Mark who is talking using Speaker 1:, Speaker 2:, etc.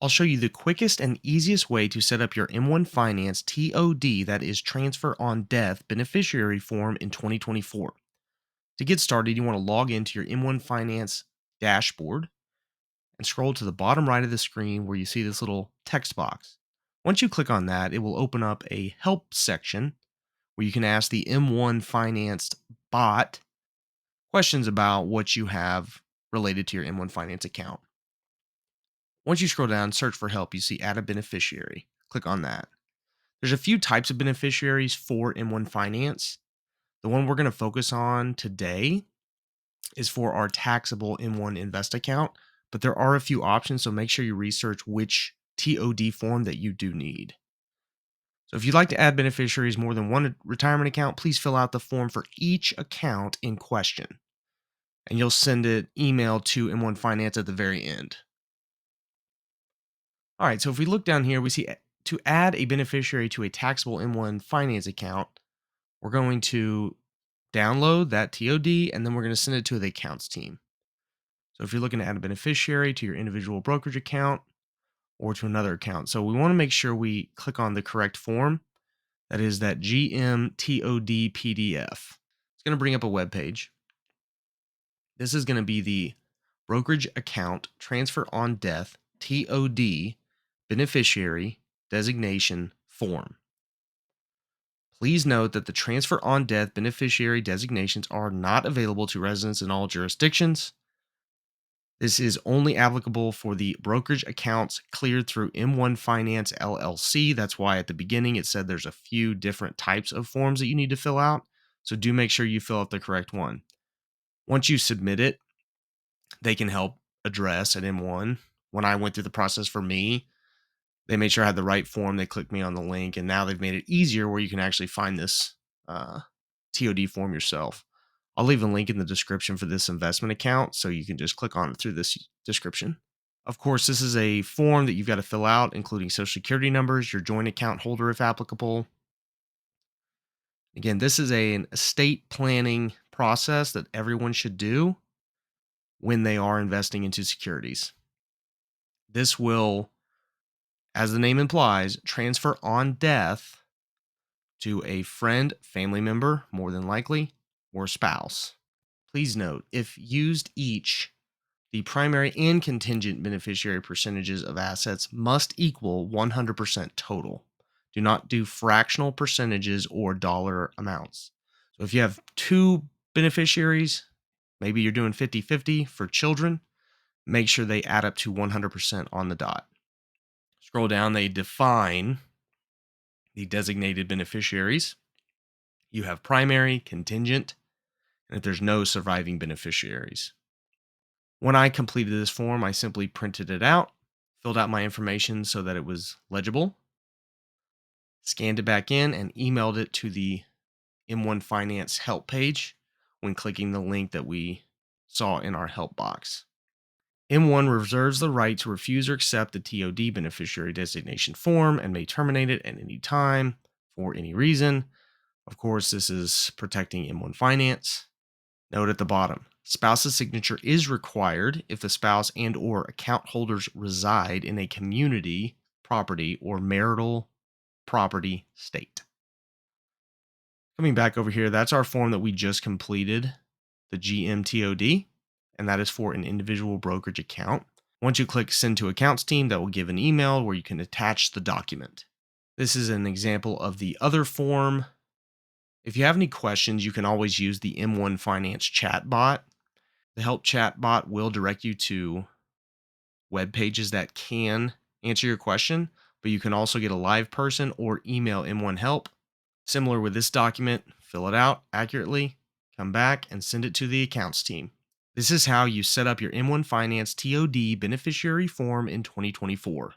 Speaker 1: I'll show you the quickest and easiest way to set up your M1 Finance TOD, that is Transfer on Death Beneficiary Form in 2024. To get started, you want to log into your M1 Finance dashboard and scroll to the bottom right of the screen where you see this little text box. Once you click on that, it will open up a help section where you can ask the M1 Finance bot questions about what you have related to your M1 Finance account. Once you scroll down, search for help, you see add a beneficiary. Click on that. There's a few types of beneficiaries for M1 Finance. The one we're going to focus on today is for our taxable M1 Invest account, but there are a few options, so make sure you research which TOD form that you do need. So if you'd like to add beneficiaries more than one retirement account, please fill out the form for each account in question, and you'll send it email to M1 Finance at the very end. All right, so if we look down here, we see to add a beneficiary to a taxable M1 Finance account, we're going to download that TOD, and then we're going to send it to the accounts team. So if you're looking to add a beneficiary to your individual brokerage account or to another account, so we want to make sure we click on the correct form. That is that GMTOD PDF. It's going to bring up a web page. This is going to be the brokerage account transfer on death TOD beneficiary designation form. Please note that the transfer on death beneficiary designations are not available to residents in all jurisdictions. This is only applicable for the brokerage accounts cleared through M1 Finance LLC. That's why at the beginning it said there's a few different types of forms that you need to fill out. So do make sure you fill out the correct one. Once you submit it, they can help address at M1. When I went through the process for me, they made sure I had the right form. They clicked me on the link, and now they've made it easier where you can actually find this TOD form yourself. I'll leave a link in the description for this investment account, so you can just click on it through this description. Of course, this is a form that you've got to fill out, including social security numbers, your joint account holder if applicable. Again, this is an estate planning process that everyone should do when they are investing into securities. This will, as the name implies, transfer on death to a friend, family member, more than likely, or spouse. Please note, if used each, the primary and contingent beneficiary percentages of assets must equal 100% total. Do not do fractional percentages or dollar amounts. So if you have two beneficiaries, maybe you're doing 50-50 for children, make sure they add up to 100% on the dot. Scroll down, they define the designated beneficiaries. You have primary, contingent, and if there's no surviving beneficiaries. When I completed this form, I simply printed it out, filled out my information so that it was legible, scanned it back in, and emailed it to the M1 Finance help page when clicking the link that we saw in our help box. M1 reserves the right to refuse or accept the TOD beneficiary designation form and may terminate it at any time for any reason. Of course, this is protecting M1 Finance. Note at the bottom, spouse's signature is required if the spouse and or account holders reside in a community, property, or marital property state. Coming back over here, that's our form that we just completed, the GMTOD, and that is for an individual brokerage account. Once you click send to accounts team, that will give an email where you can attach the document. This is an example of the other form. If you have any questions, you can always use the M1 Finance chat bot. The help chat bot will direct you to web pages that can answer your question, but you can also get a live person or email M1 help. Similar with this document, fill it out accurately, come back and send it to the accounts team. This is how you set up your M1 Finance TOD beneficiary form in 2024.